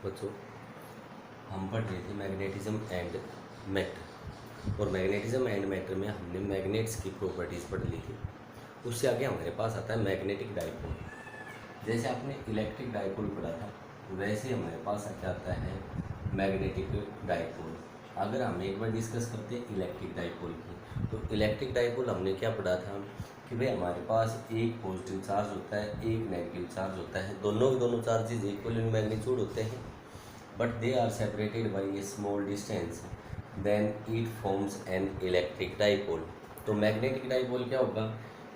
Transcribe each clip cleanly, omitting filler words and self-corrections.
बच्चों हम पढ़ रहे थे मैग्नेटिज्म एंड मैटर, और मैग्नेटिज्म एंड मैटर में हमने मैग्नेट्स की प्रॉपर्टीज़ पढ़ ली थी। उससे आगे हमारे पास आता है मैग्नेटिक डाइपोल। जैसे आपने इलेक्ट्रिक डाइपोल पढ़ा था वैसे हमारे पास आता है मैग्नेटिक डाइपोल। अगर हम एक बार डिस्कस करते हैं इलेक्ट्रिक डाइपोल की, तो इलेक्ट्रिक डाइपोल हमने क्या पढ़ा था कि भाई हमारे पास एक पॉजिटिव चार्ज होता है, एक नेगेटिव चार्ज होता है, दोनों के दोनों चार्जेज इक्वल इन मैग्नीट्यूड होते हैं, but they are separated by a small distance, then it forms an electric dipole. तो मैग्नेटिक डाइपोल क्या होगा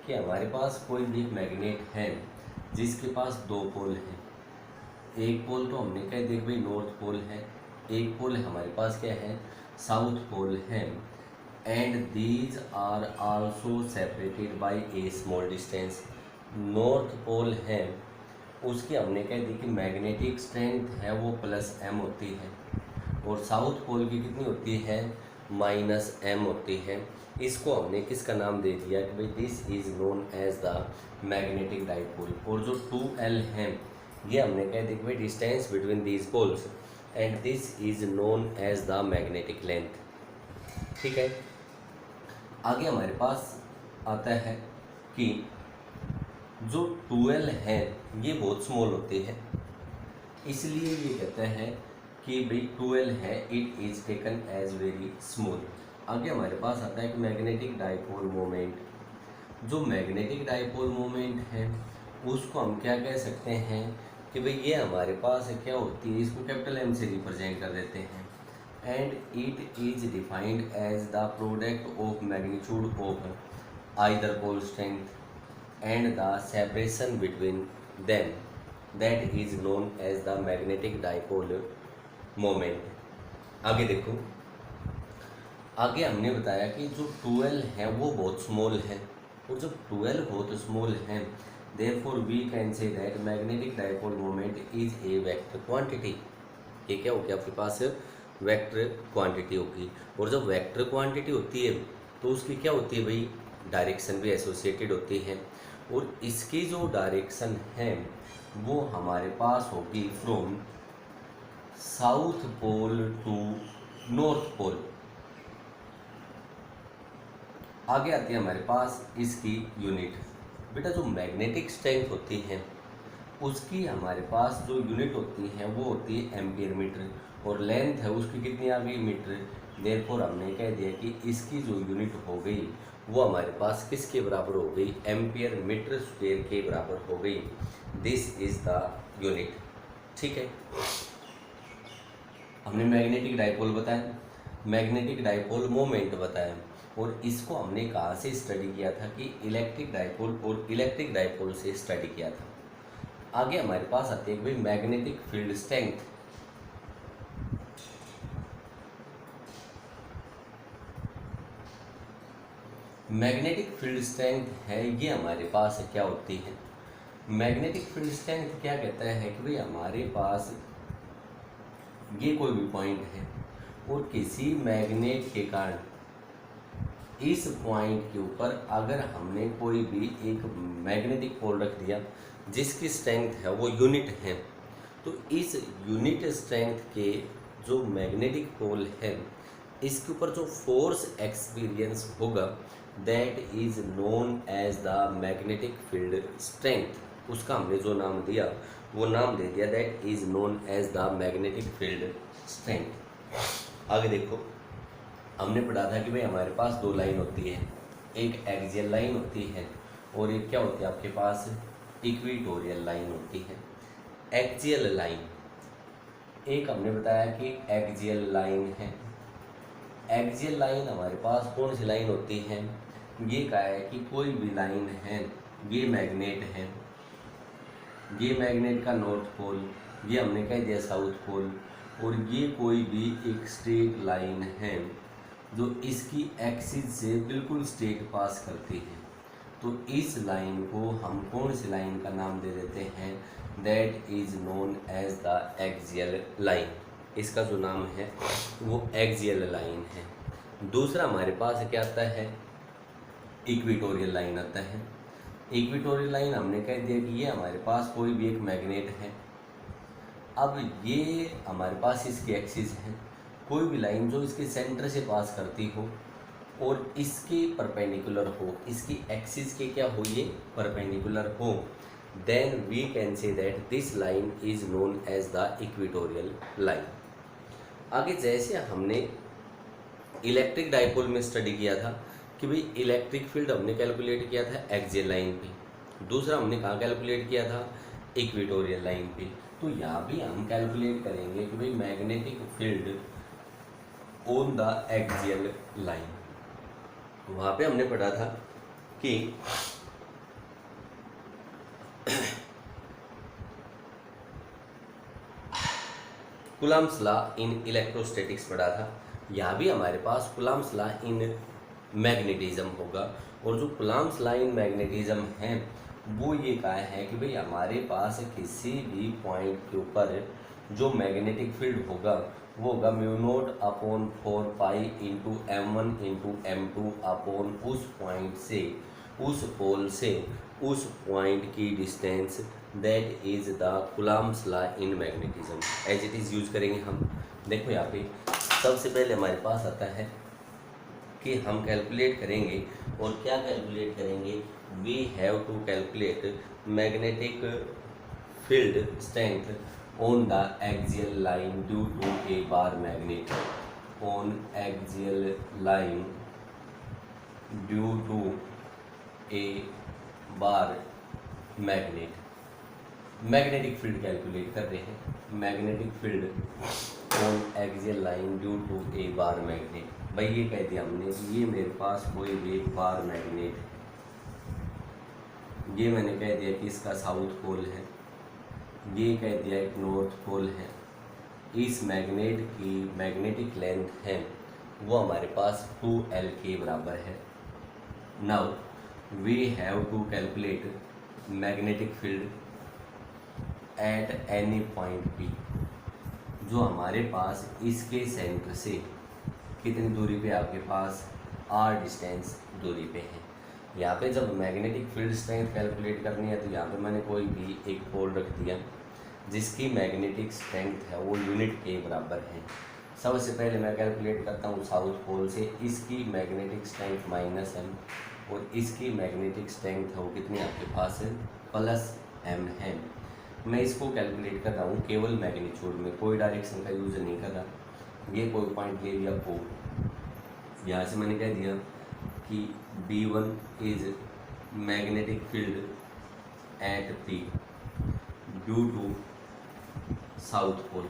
कि हमारे पास कोई भी मैग्नेट है जिसके पास दो पोल हैं। एक पोल तो हमने कह दिया भाई नॉर्थ पोल है, एक पोल हमारे पास क्या है साउथ पोल है, and these are also separated by a small distance. North pole है उसकी हमने कह दी कि मैग्नेटिक स्ट्रेंथ है वो +m होती है, और साउथ पोल की कितनी होती है -m होती है। इसको हमने किसका नाम दे दिया कि भाई this is known as the magnetic dipole. और जो 2L है ये हमने कह दी कि भाई distance between these poles, and this is known as the magnetic length. ठीक है, आगे हमारे पास आता है कि जो 2L है ये बहुत स्मॉल होती है, इसलिए ये कहते हैं कि भाई 2L है it is taken as very small. आगे हमारे पास आता है कि मैग्नेटिक डाइपोल मोमेंट। जो मैग्नेटिक डाइपोल मोमेंट है उसको हम क्या कह सकते हैं कि भाई ये हमारे पास क्या होती है, इसको कैपिटल M से रिप्रेजेंट कर देते हैं, and it is defined as the product of magnitude of either pole strength and the separation between them, that is known as the magnetic dipole moment. आगे देखो, आगे हमने बताया कि जो 2L है वो बहुत स्मॉल है, और जब 2L बहुत स्मॉल है therefore we can say that magnetic dipole moment is a vector quantity। ये क्या होगी आपके पास वेक्टर क्वांटिटी होगी, और जब वेक्टर क्वांटिटी होती है तो उसकी क्या होती है भाई डायरेक्शन भी एसोसिएटेड होती है, और इसकी जो डायरेक्शन है वो हमारे पास होगी from south pole to north pole. आगे आती है हमारे पास इसकी यूनिट। बेटा जो मैग्नेटिक स्ट्रेंथ होती है उसकी हमारे पास जो यूनिट होती है वो होती है एम्पियर मीटर, और लेंथ है उसकी कितनी आ गई मीटर। देयरफॉर हमने कह दिया कि इसकी जो यूनिट हो गई वो हमारे पास किसके बराबर हो गई, एम्पियर मीटर स्क्वायर के बराबर हो गई। This is the unit. ठीक है, हमने मैग्नेटिक डाइपोल बताया, मैग्नेटिक डाइपोल मोमेंट बताया, और इसको हमने कहाँ से स्टडी किया था कि इलेक्ट्रिक डाइपोल और इलेक्ट्रिक डाइपोल से स्टडी किया था। आगे हमारे पास आती है भाई magnetic field strength. Magnetic field strength है ये हमारे पास क्या होती है, मैग्नेटिक फील्ड स्ट्रेंथ क्या कहता है कि भाई हमारे पास ये कोई भी पॉइंट है और किसी मैग्नेट के कारण इस पॉइंट के ऊपर अगर हमने कोई भी एक मैग्नेटिक पोल रख दिया जिसकी स्ट्रेंथ है वो यूनिट है, तो इस यूनिट स्ट्रेंथ के जो मैग्नेटिक पोल है इसके ऊपर जो फोर्स एक्सपीरियंस होगा that is known as the magnetic field strength. उसका हमने जो नाम दिया वो नाम दे दिया that is known as the magnetic field strength. आगे देखो, हमने पढ़ा था कि भाई हमारे पास दो लाइन होती है, एक एक्सियल लाइन होती है और एक क्या होती है आपके पास इक्वेटोरियल लाइन होती है। एक्सियल लाइन, एक हमने बताया कि एक्सियल लाइन है। एक्सियल लाइन हमारे पास कौन सी लाइन होती है, ये कहा है कि कोई भी लाइन है, ये मैग्नेट है, ये मैग्नेट का नॉर्थ पोल, ये हमने कह दिया साउथ पोल, और ये कोई भी एक स्ट्रेट लाइन है जो इसकी एक्सिस से बिल्कुल स्ट्रेट पास करती है। तो इस लाइन को हम कौन सी लाइन का नाम दे देते हैं, that is known as the axial line. इसका जो नाम है वो एक्सियल लाइन है। दूसरा हमारे पास क्या आता है, इक्वेटोरियल लाइन आता है। इक्वेटोरियल लाइन हमने कह दिया कि ये हमारे पास कोई भी एक मैग्नेट है, अब ये हमारे पास इसकी एक्सिस है, कोई भी लाइन जो इसके सेंटर से पास करती हो और इसके परपेंडिकुलर हो, इसकी एक्सिस के क्या हो, ये परपेंडिकुलर हो, then we can say that this line is known as the equatorial line. आगे जैसे हमने इलेक्ट्रिक डाइपोल में स्टडी किया था कि भाई इलेक्ट्रिक फील्ड हमने कैलकुलेट किया था एक्सियल लाइन पे, दूसरा हमने कहाँ कैलकुलेट किया था, इक्वेटोरियल लाइन पे। तो यहाँ भी हम कैलकुलेट करेंगे कि भाई magnetic field on the axial line. वहाँ पे हमने पढ़ा था कि कूलम्ब्स लॉ इन इलेक्ट्रोस्टैटिक्स पढ़ा था। यहाँ भी हमारे पास कूलम्ब्स लॉ इन मैग्नेटिज्म होगा, और जो कूलम्ब्स लॉ इन मैग्नेटिज्म है वो ये कहा है कि भाई हमारे पास किसी भी पॉइंट के ऊपर जो मैग्नेटिक फील्ड होगा वो होगा mu naught upon 4 pi into M1 into M2 upon उस पॉइंट से, उस पोल से उस पॉइंट की distance, that is the Coulomb's law in magnetism. As it is use करेंगे हम। देखो यहाँ पे सबसे पहले हमारे पास आता है कि हम कैलकुलेट करेंगे, और क्या कैलकुलेट करेंगे, we have to calculate magnetic field strength on the axial line due to a bar magnet, on axial line due to a bar magnet. Magnetic field calculate कर रहे हैं, magnetic field on axial line due to a bar magnet. भाई ये कह दिया हमने कि ये मेरे पास कोई भी एक बार मैग्नेट है, ये मैंने कह दिया कि इसका साउथ पोल है, ये कह दिया एक नॉर्थ पोल है। इस मैग्नेट की मैग्नेटिक लेंथ है वो हमारे पास 2L के बराबर है। Now we have to calculate magnetic field at any point P, जो हमारे पास इसके सेंटर से कितनी दूरी पे आपके पास R डिस्टेंस दूरी पे है। यहाँ पे जब मैग्नेटिक फील्ड स्ट्रेंथ कैलकुलेट करनी है तो यहाँ पे मैंने कोई भी एक पोल रख दिया जिसकी मैग्नेटिक स्ट्रेंथ है वो यूनिट के बराबर है। सबसे पहले मैं कैलकुलेट करता हूँ साउथ पोल से, इसकी मैग्नेटिक स्ट्रेंथ -m और इसकी मैग्नेटिक स्ट्रेंथ है वो कितनी आपके पास है, +m है। मैं इसको कैलकुलेट कर रहा हूँ केवल मैग्नीट्यूड में, कोई डायरेक्शन का यूज़ नहीं कर रहा। ये कोई पॉइंट ले लिया को, यहाँ से मैंने कह दिया कि B1 is magnetic field at P due to south pole.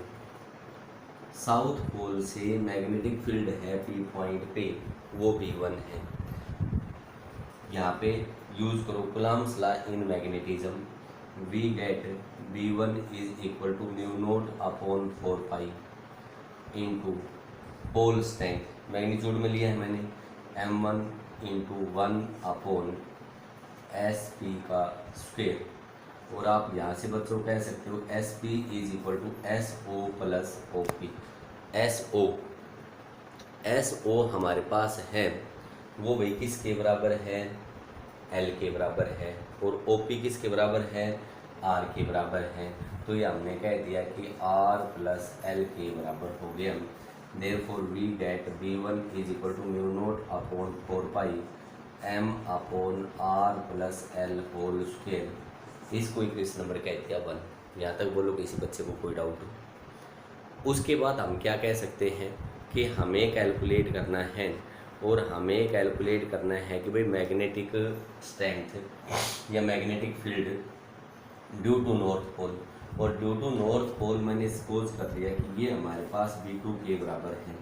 South pole से मैग्नेटिक फील्ड है P पॉइंट पे, वो B1 है। यहाँ पे यूज़ करो Coulomb's law in magnetism, we get B1 is equal to mu naught upon 4 pi into pole strength, magnitude में लिया है मैंने, M1 इंटू 1 अपॉन SP का स्क्वेयर। और आप यहाँ से बच्चों कह सकते हो SP is equal to SO plus OP। SO हमारे पास है वो भाई किसके बराबर है, L के बराबर है, और OP किसके बराबर है, R के बराबर है। तो ये हमने कह दिया कि R प्लस L के बराबर हो गया। Therefore we get B1 is equal to mu naught upon 4 pi M upon R plus L whole square. इसको इक्वेशन नंबर कह दिया 1। यहाँ तक बोलो किसी बच्चे को कोई डाउट हो। उसके बाद हम क्या कह सकते हैं कि हमें कैलकुलेट करना है, और हमें कैलकुलेट करना है कि भाई मैग्नेटिक स्ट्रेंथ या magnetic field due to north pole, और ड्यू टू नॉर्थ पोल मैंने सपोज कर दिया कि ये हमारे पास B2 के बराबर है।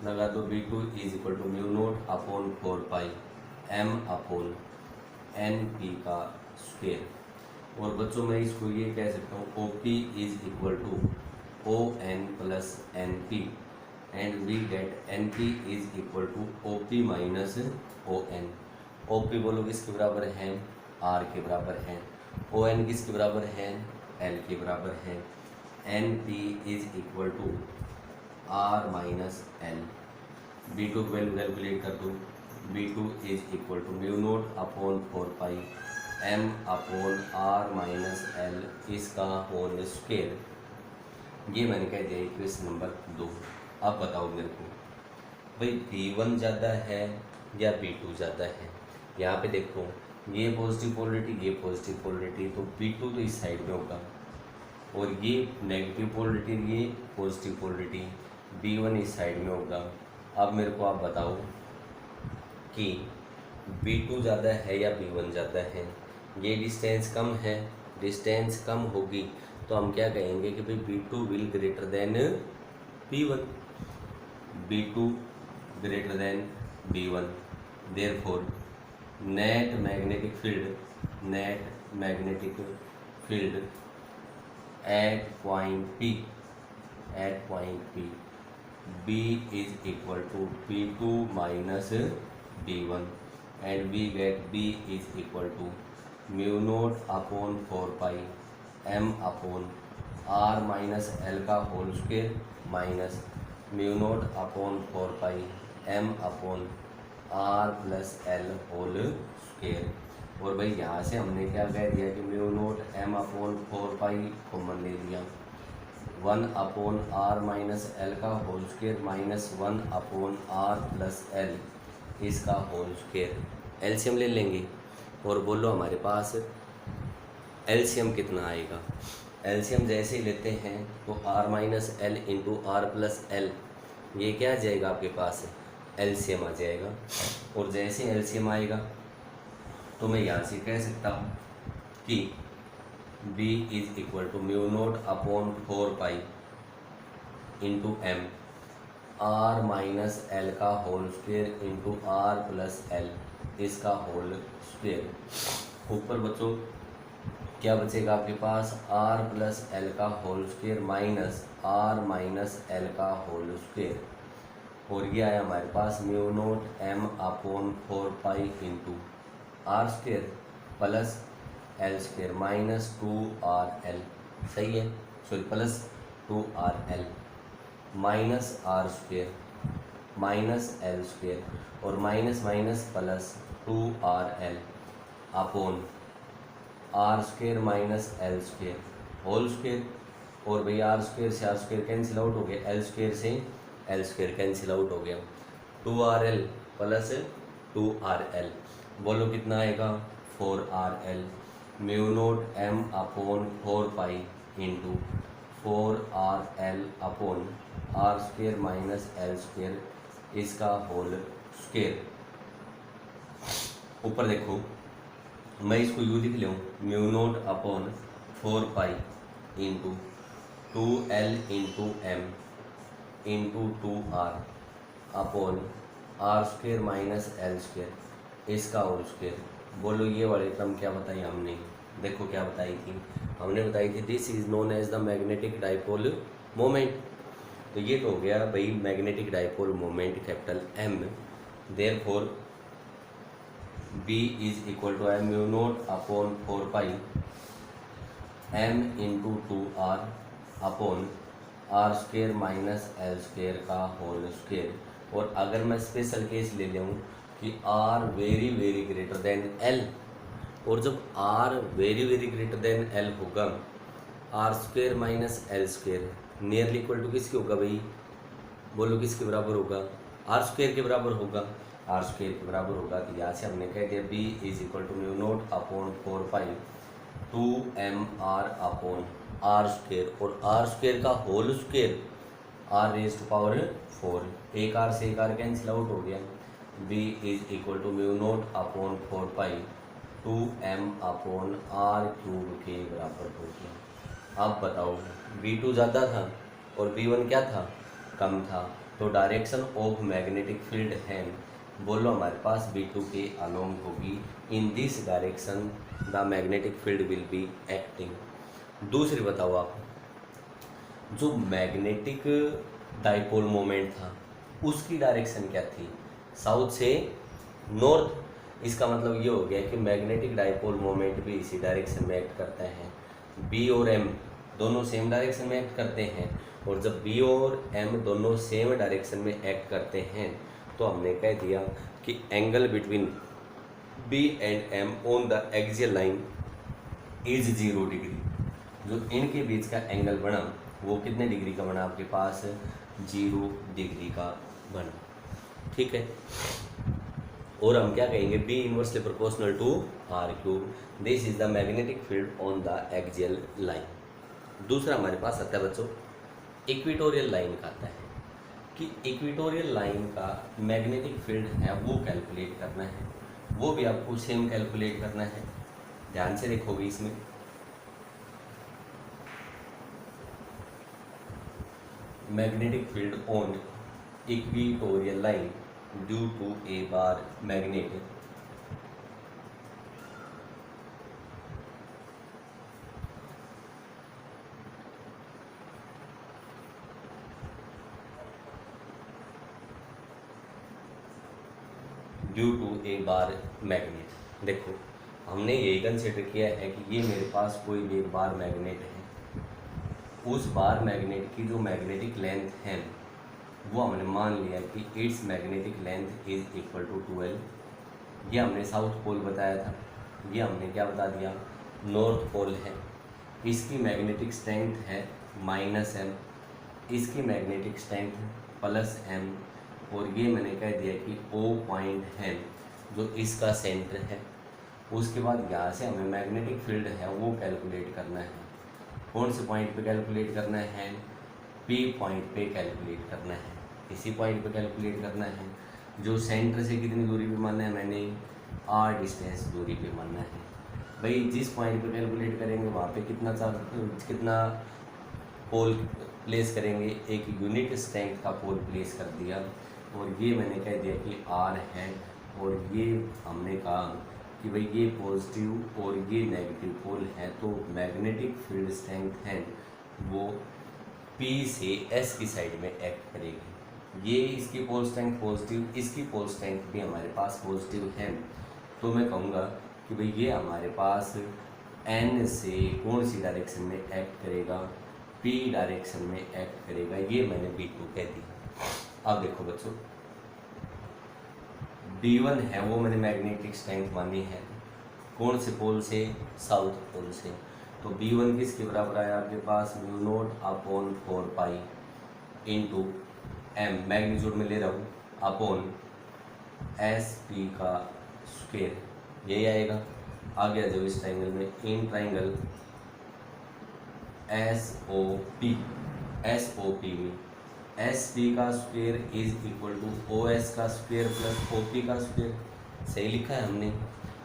लगा दो B2 is equal to mu naught upon 4 pi M upon NP का स्क्वेयर। और बच्चों मैं इसको ये कह सकता हूँ OP is equal to ON plus NP, and we get NP is equal to OP minus ON। OP बोलो किसके बराबर है, R के बराबर है। ON किसके बराबर है, L के बराबर है। NP is equal to R minus L। B2 की वैल्यू कैलकुलेट कर दो, B2 is equal to mu naught upon 4 pi M upon R minus L इसका होल स्क्वेयर। ये मैंने कह दिया इक्वेशन नंबर 2। अब बताओ मेरे को भाई V1 ज़्यादा है या V2 ज़्यादा है। यहाँ पे देखो ये पॉजिटिव पोलरिटी, ये पॉजिटिव पोलरिटी, तो V2 तो इस साइड में होगा और ये नेगेटिव पोलरिटी, ये पॉजिटिव पोलरिटी, V1 इस साइड में होगा। अब मेरे को आप बताओ कि V2 ज़्यादा है या V1 ज़्यादा है। ये डिस्टेंस कम है, डिस्टेंस कम होगी तो हम क्या कहेंगे कि भाई V2 will greater than V1, V2 greater than V1। Therefore net magnetic field at point P B is equal to P2 minus B1 and we get B is equal to mu naught upon 4 pi m upon r minus l का whole square minus mu naught upon 4 pi m upon r plus l whole square. और भाई यहाँ से हमने क्या कह दिया कि mu naught m upon 4 pi common ले लिया, 1 अपॉन r माइनस एल का whole square minus 1 upon r plus L इसका होल स्क्वायर। एलसीएम ले लेंगे और बोलो हमारे पास एलसीएम कितना आएगा। एलसीएम जैसे ही लेते हैं तो r minus L into R plus L, ये क्या आ जाएगा आपके पास, एलसीएम आ जाएगा। और जैसे एलसीएम आएगा तो मैं यहाँ से कह सकता हूँ कि B is equal to mu note upon 4 pi into M R minus L का whole square into R plus L इसका होल स्क्वायर। ऊपर बच्चों क्या बचेगा आपके पास, आर प्लस एल का whole square minus R minus L का होल स्क्वायर। और ये आया हमारे पास mu nought M upon 4 pi into R square plus L square minus 2RL, सही है, sorry plus 2RL minus R square minus L square और minus minus plus 2RL upon R square minus L square whole square. और भाई R square से R square cancel out हो गया, L square से L square cancel out हो गया, 2RL plus 2RL बोलो कितना आएगा, 4RL mu nought M upon 4 pi into 4RL upon R square minus L square इसका होल स्क्वेयर। ऊपर देखो मैं इसको यू लिख लूँ, mu naught upon 4 pi into 2L into M into 2R upon R square minus L square इसका whole square. बोलो ये वाली टर्म क्या बताई हमने, देखो क्या बताई थी, हमने बताई थी this is known as the magnetic dipole moment. तो ये तो हो गया भाई magnetic dipole moment capital M। Therefore B is equal to M mu note upon 4 pi m into 2R upon R square minus L square का whole square. और अगर मैं स्पेशल केस ले लूँ कि R very very greater than L, और जब R very very greater than L होगा are square minus L square nearly equal to किसकी होगा भाई, बोलो किसके बराबर होगा, आर स्क्वेयर के बराबर होगा, आर स्क्वेयर के बराबर होगा। तो यहाँ से हमने कह दिया B is equal to mu note upon 4 pi 2mr upon R square और आर स्क्वेयर का whole square R raise to power 4, एक आर से एक आर कैंसिल आउट हो गया, B is equal to mu note upon 4 pi 2m upon R cube के बराबर हो गया। अब बताओ V2 ज़्यादा था और V1 क्या था, कम था, तो डायरेक्शन ऑफ मैग्नेटिक फील्ड है, बोलो हमारे पास V2 के अलोंग होगी, in this direction the magnetic field will be acting. दूसरी बताओ आप, जो मैग्नेटिक डाइपोल मोमेंट था उसकी डायरेक्शन क्या थी, साउथ से नॉर्थ। इसका मतलब ये हो गया कि मैग्नेटिक डाइपोल मोमेंट भी इसी डायरेक्शन में एक्ट करता है, B और M दोनों सेम डायरेक्शन में एक्ट करते हैं। और जब B और M दोनों सेम डायरेक्शन में एक्ट करते हैं तो हमने कह दिया कि angle between B and M on the axial line is 0 degree. जो इनके बीच का एंगल बना वो कितने डिग्री का बना आपके पास, 0 डिग्री का बना, ठीक है। और हम क्या कहेंगे, B inversely proportional to R cube, this is the magnetic field on the axial line. दूसरा हमारे पास आता है बच्चों इक्वेटोरियल लाइन का आता है कि इक्वेटोरियल लाइन का मैग्नेटिक फील्ड है वो कैलकुलेट करना है, वो भी आपको सेम कैलकुलेट करना है। ध्यान से देखोगे इसमें magnetic field on equatorial line due to a bar magnet due to a bar magnet. देखो हमने यही कंसिडर किया है कि ये मेरे पास कोई भी एक बार मैग्नेट है, उस बार मैग्नेट की जो मैग्नेटिक लेंथ है वो हमने मान लिया कि its magnetic length is equal to 12। ये हमने साउथ पोल बताया था, ये हमने क्या बता दिया, नॉर्थ पोल है। इसकी मैग्नेटिक स्ट्रेंथ है -m, इसकी मैग्नेटिक स्ट्रेंथ +m, और ये मैंने कह दिया कि O पॉइंट है जो इसका सेंटर है। उसके बाद यहाँ से हमें मैग्नेटिक फील्ड है वो कैलकुलेट करना है। कौन से पॉइंट पे कैलकुलेट करना है, P पॉइंट पे कैलकुलेट करना है, इसी पॉइंट पे कैलकुलेट करना है। जो सेंटर से कितनी दूरी पे मानना है, मैंने r डिस्टेंस दूरी पे मानना है। भाई जिस पॉइंट पे कैलकुलेट करेंगे वहाँ पे कितना पोल प्लेस करेंगे, एक यूनिट स्ट्रेंथ का पोल प्लेस कर दिया, और ये मैंने कह दिया कि R है, और ये हमने कहा कि भाई ये पॉजिटिव और ये नेगेटिव पोल है, तो मैग्नेटिक फील्ड स्ट्रेंथ है वो P से S की साइड में एक्ट करेगी। ये इसकी पोल स्ट्रेंथ पॉजिटिव, इसकी पोल स्ट्रेंथ भी हमारे पास पॉजिटिव है, तो मैं कहूँगा कि भाई ये हमारे पास N से कौन सी डायरेक्शन में एक्ट करेगा, P डायरेक्शन में एक्ट करेगा। ये मैंने B2 कह दी। अब देखो बच्चों D1 है वो मैंने मैग्नेटिक स्ट्रेंथ मानी है, कौन से पोल से, साउथ पोल से। तो B1 किसके बराबर आया आपके पास, μ0/4π इंटू m, मैग्नीट्यूड में ले रहा हूँ, अपॉन SP का स्क्वायर, यही आएगा। आ गया जो इस ट्राइंगल में, इन ट्राइंगल SOP में SP का square is equal to OS का स्क्वायर प्लस OP का स्क्वायर, सही लिखा है हमने।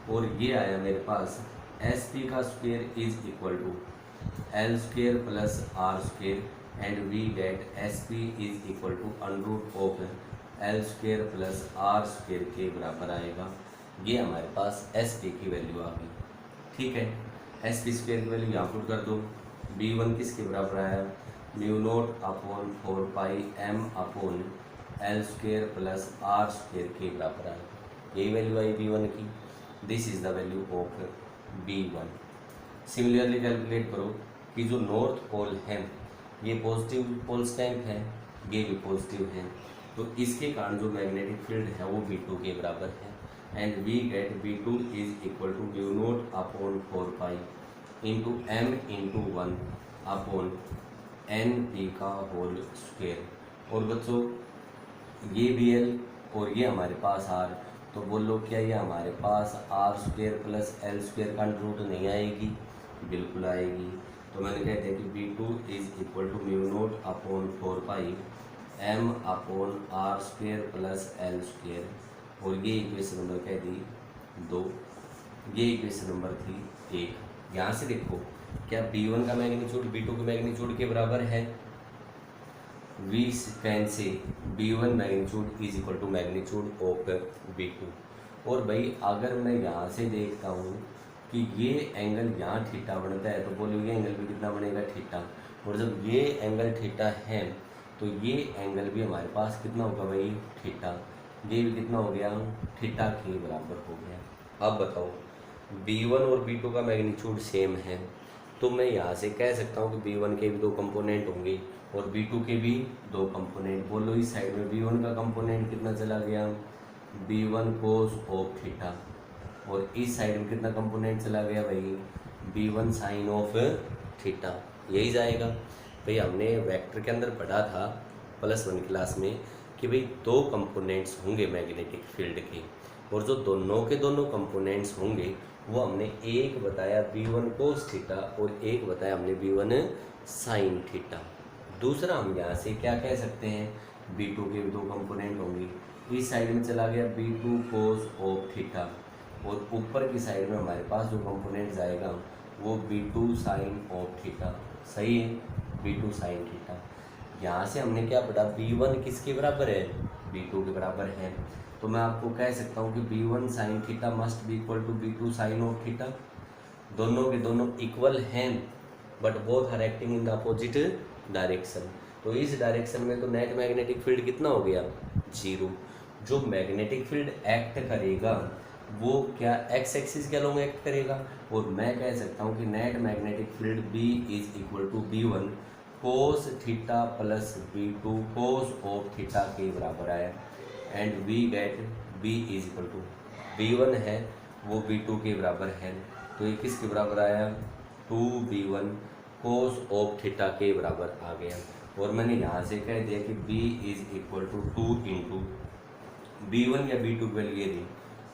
और ये आया मेरे पास SP का square is equal to L square plus R square, and we get SP is equal to √ऑफ L square plus R square के बराबर आएगा। ये हमारे पास SP की वैल्यू आ गई, ठीक है। SP स्क्वायर की वैल्यू यहाँ पुट कर दो। B1 किसके बराबर आया, μ0/4πm upon L square plus R square के बराबर आया, यही वैल्यू आई B1 की। This is the value of B1। Similarly calculate करो कि जो नॉर्थ पोल है ये पॉजिटिव पोल स्ट्रेंथ है, ये भी पॉजिटिव है, तो इसके कारण जो मैग्नेटिक फील्ड है वो B2 के बराबर है, and we get B2 is equal to μ0/4π into m into 1 upon NP का होल स्क्वायर। और बच्चों ये BL और ये हमारे पास R, तो बोलो क्या ये हमारे पास R square plus L square का रूट नहीं आएगी, बिल्कुल आएगी। तो मैंने कह दिया कि B2 is equal to μ0/4π m upon R square plus L square, और ये इक्वेशन नंबर कह दी 2, ये इक्वेशन नंबर थी 1। यहाँ से देखो क्या B1 का मैग्नीट्यूड B2 के मैग्नीट्यूड के बराबर है, we can say B1 magnitude is equal to magnitude of B2। और भाई अगर मैं यहाँ से देखता हूँ कि ये एंगल यहाँ थीटा बनता है, तो बोलो ये एंगल भी कितना बनेगा, थीटा। और जब ये एंगल थीटा है तो ये एंगल भी हमारे पास कितना होगा भाई, थीटा। ये भी कितना हो गया, थीटा के बराबर हो गया। अब बताओ B1 और B2 का मैग्नीट्यूड सेम है, तो मैं यहाँ से कह सकता हूँ कि B1 के भी 2 कंपोनेंट होंगे और B2 के भी 2 कंपोनेंट। बोलो इस साइड में B1 का कंपोनेंट कितना चला गया, B1 कोस ऑफ थीटा, और इस साइड में कितना कंपोनेंट चला गया भाई, B1 साइन ऑफ थीटा, यही जाएगा। भाई हमने वेक्टर के अंदर पढ़ा था +1 क्लास में कि भाई दो कंपोनेंट्स होंगे मैग्नेटिक फील्ड के, और जो दोनों के दोनों कंपोनेंट्स होंगे वो हमने एक बताया V1 कोस थीटा और एक बताया हमने V1 साइन थीटा। दूसरा हम यहाँ से क्या कह सकते हैं, B2 के दो कंपोनेंट होंगे, इस साइड में चला गया B2 कोस ऑफ थीटा, और ऊपर की साइड में हमारे पास जो कंपोनेंट जाएगा वो B2 साइन ऑफ थीटा। सही है, B2 साइन थीटा। यहाँ से हमने क्या पढ़ा, B1 किसके बराबर है, B2 के बराबर है, तो मैं आपको कह सकता हूँ कि B1 sine theta must be equal to B2 sine of theta. दोनों के दोनों इक्वल हैं but both are acting in the opposite direction. तो इस डायरेक्शन में तो नेट मैग्नेटिक फील्ड कितना हो गया, 0। जो मैग्नेटिक फील्ड एक्ट करेगा वो क्या एक्स एक्सिस के अलोंग एक्ट करेगा, और मैं कह सकता हूँ कि net magnetic field B is equal to B1 cos theta plus B2 cos of theta के बराबर आया, and we get B is equal to B1 है वो B2 के बराबर है, तो ये किसके बराबर आया, 2B1 कोस ऑफ थीटा के बराबर आ गया। और मैंने यहाँ से कह दिया कि B is equal to 2 into B1 या B2 की वैल्यू ये दी,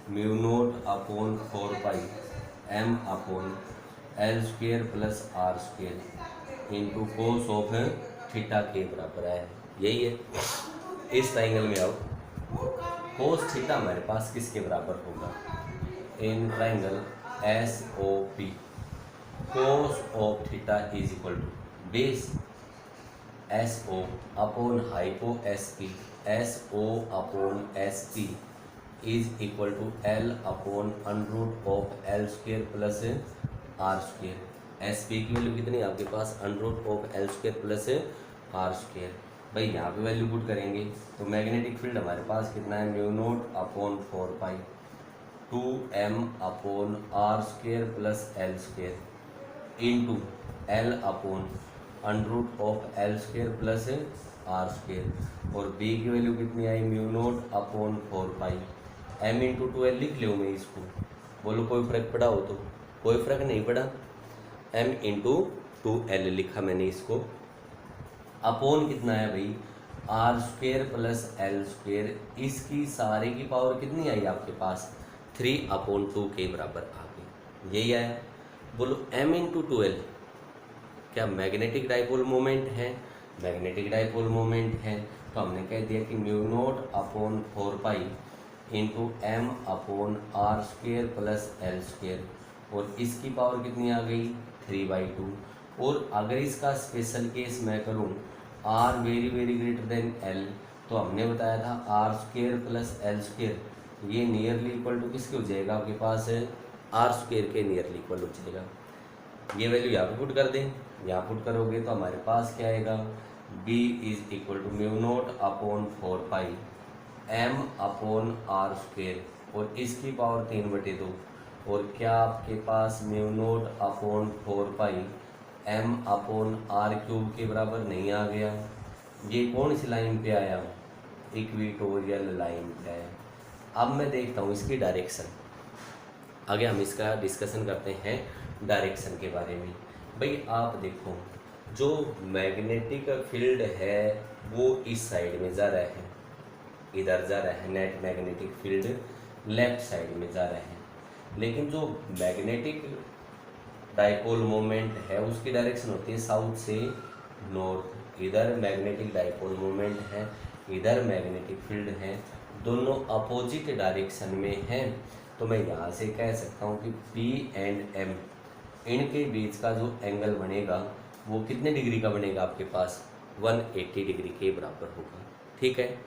mu note upon 4 pi M upon L square plus R square into cos of theta के बराबर है। यही है, इस ट्राइंगल में अब कोस थीटा हमारे पास किसके बराबर होगा, in triangle SOP cos of theta is equal to base SO upon hypo SP SO upon SP is equal to L upon under root of L square plus R square. SP की value कितनी है आपके पास, under root of L square plus R square. भाई यहाँ पे value put करेंगे तो मैग्नेटिक फील्ड हमारे पास कितना है, mu naught upon 4 pi 2M upon R square plus L square into L upon under root of L square plus R square, और B की वैल्यू कितनी आई, mu naught upon 4 pi M into 2L लिख लो मैं इसको, बोलो कोई फर्क पड़ा हो तो, कोई फर्क नहीं पड़ा, M इंटू 2L लिखा मैंने इसको, अपॉन कितना है भाई R square plus L square, इसकी सारे की पावर कितनी आई आपके पास, 3 अपॉन 2 के बराबर आ गई, यही आया। बोलो M इंटू 2L क्या मैग्नेटिक डाइपोल मोमेंट है, मैग्नेटिक डाइपोल मोमेंट है, तो हमने कह दिया कि mu note upon 4 pi into M upon R square plus L square, और इसकी पावर कितनी आ गई, 3/2। और अगर इसका स्पेशल केस मैं करूं R very very greater than L, तो हमने बताया था R square plus L square ये नियरली इक्वल टू किसके हो जाएगा आपके पास है, R स्क्वेयर के नियरली इक्वल हो जाएगा। ये वैल्यू यहाँ पे पुट कर दें, यहाँ पुट करोगे तो हमारे पास क्या आएगा, B is equal to mu note upon 4 pi M upon R square, और इसकी पावर 3/2, और क्या आपके पास mu note upon 4 pi M upon R cube के बराबर नहीं आ गया। ये कौन सी लाइन पे आया, इक्वेटोरियल लाइन पे आया। अब मैं देखता हूँ इसकी डायरेक्शन, आगे हम इसका डिस्कशन करते हैं डायरेक्शन के बारे में। भाई आप देखो जो मैग्नेटिक फील्ड है वो इस साइड में जा रहा है, इधर जा रहा है, net magnetic field left side में जा रहा है, लेकिन जो मैग्नेटिक डाइपोल मोमेंट है उसकी डायरेक्शन होती है साउथ से नॉर्थ। इधर मैग्नेटिक डाइपोल मोमेंट है, इधर मैग्नेटिक फील्ड है, दोनों अपोजिट डायरेक्शन में हैं, तो मैं यहाँ से कह सकता हूँ कि P एंड M इनके बीच का जो एंगल बनेगा वो कितने डिग्री का बनेगा आपके पास, 180 डिग्री के बराबर होगा। ठीक है,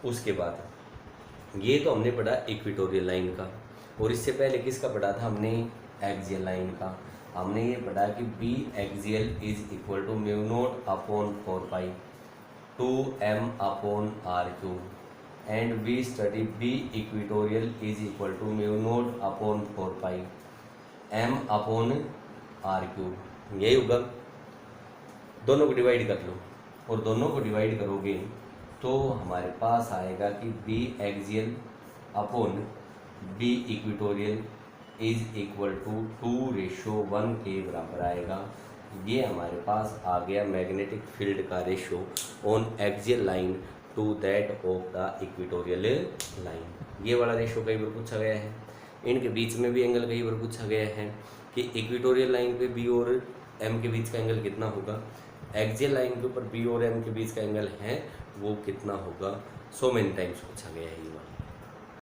उसके बाद ये तो हमने पढ़ा इक्वेटोरियल लाइन का, और इससे पहले किसका पढ़ा था हमने, एक्सियल लाइन का। हमने ये पढ़ा कि B axial is equal to mu note upon 4 pi 2M upon R cube, and we study B equatorial is equal to mu note upon 4 pi M upon R cube. यही होगा, दोनों को divide कर लो, और दोनों को डिवाइड करोगे तो हमारे पास आएगा कि B axial upon B equatorial is equal to 2:1 के बराबर आएगा। ये हमारे पास आ गया मैग्नेटिक फील्ड का ratio on axial line to that of the equatorial line. ये वाला रेशो कई बार पूछा गया है। इनके बीच में भी एंगल कई बार पूछा गया है कि इक्वेटोरियल लाइन पे बी और एम के बीच का एंगल कितना होगा, एक्सियल लाइन के ऊपर बी और एम के बीच का एंगल है वो कितना होगा। सो मेनी टाइम्स पूछा गया है ये वाला।